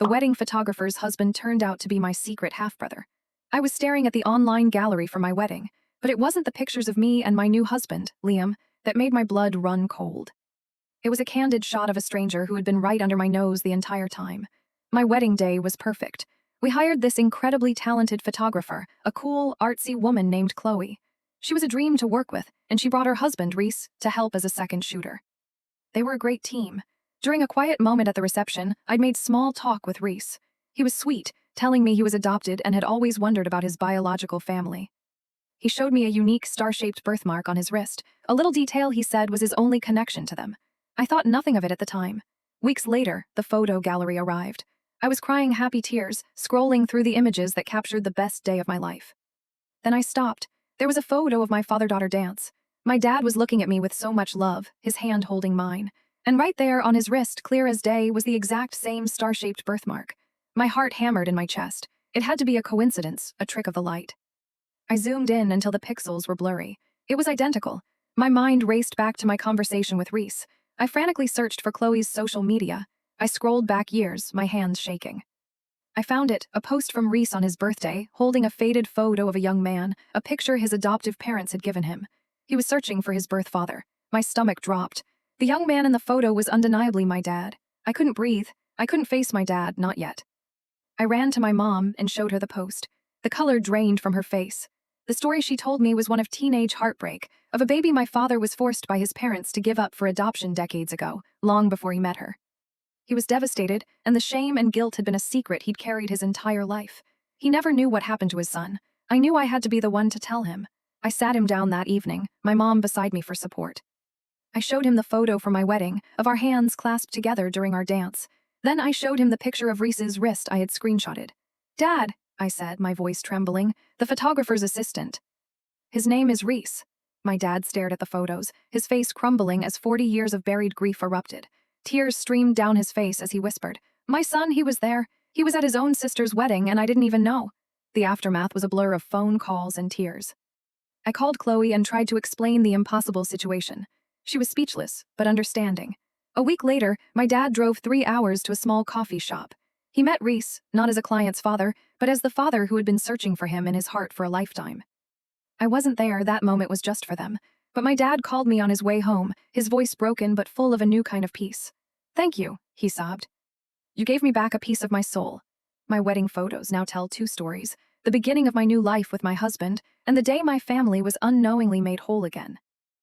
The wedding photographer's husband turned out to be my secret half-brother. I was staring at the online gallery for my wedding, but it wasn't the pictures of me and my new husband, Liam, that made my blood run cold. It was a candid shot of a stranger who had been right under my nose the entire time. My wedding day was perfect. We hired this incredibly talented photographer, a cool, artsy woman named Chloe. She was a dream to work with, and she brought her husband, Reese, to help as a second shooter. They were a great team. During a quiet moment at the reception, I'd made small talk with Reese. He was sweet, telling me he was adopted and had always wondered about his biological family. He showed me a unique star-shaped birthmark on his wrist, a little detail he said was his only connection to them. I thought nothing of it at the time. Weeks later, the photo gallery arrived. I was crying happy tears, scrolling through the images that captured the best day of my life. Then I stopped. There was a photo of my father-daughter dance. My dad was looking at me with so much love, his hand holding mine. And right there on his wrist, clear as day, was the exact same star-shaped birthmark. My heart hammered in my chest. It had to be a coincidence, a trick of the light. I zoomed in until the pixels were blurry. It was identical. My mind raced back to my conversation with Reese. I frantically searched for Chloe's social media. I scrolled back years, my hands shaking. I found it, a post from Reese on his birthday, holding a faded photo of a young man, a picture his adoptive parents had given him. He was searching for his birth father. My stomach dropped. The young man in the photo was undeniably my dad. I couldn't breathe. I couldn't face my dad, not yet. I ran to my mom and showed her the post. The color drained from her face. The story she told me was one of teenage heartbreak, of a baby my father was forced by his parents to give up for adoption decades ago, long before he met her. He was devastated, and the shame and guilt had been a secret he'd carried his entire life. He never knew what happened to his son. I knew I had to be the one to tell him. I sat him down that evening, my mom beside me for support. I showed him the photo from my wedding, of our hands clasped together during our dance. Then I showed him the picture of Reese's wrist I had screenshotted. "Dad," I said, my voice trembling, "the photographer's assistant. His name is Reese." My dad stared at the photos, his face crumbling as 40 years of buried grief erupted. Tears streamed down his face as he whispered, "My son, he was there. He was at his own sister's wedding and I didn't even know." The aftermath was a blur of phone calls and tears. I called Chloe and tried to explain the impossible situation. She was speechless, but understanding. A week later, my dad drove 3 hours to a small coffee shop. He met Reese, not as a client's father, but as the father who had been searching for him in his heart for a lifetime. I wasn't there, that moment was just for them. But my dad called me on his way home, his voice broken but full of a new kind of peace. "Thank you," he sobbed. "You gave me back a piece of my soul." My wedding photos now tell 2 stories, the beginning of my new life with my husband, and the day my family was unknowingly made whole again.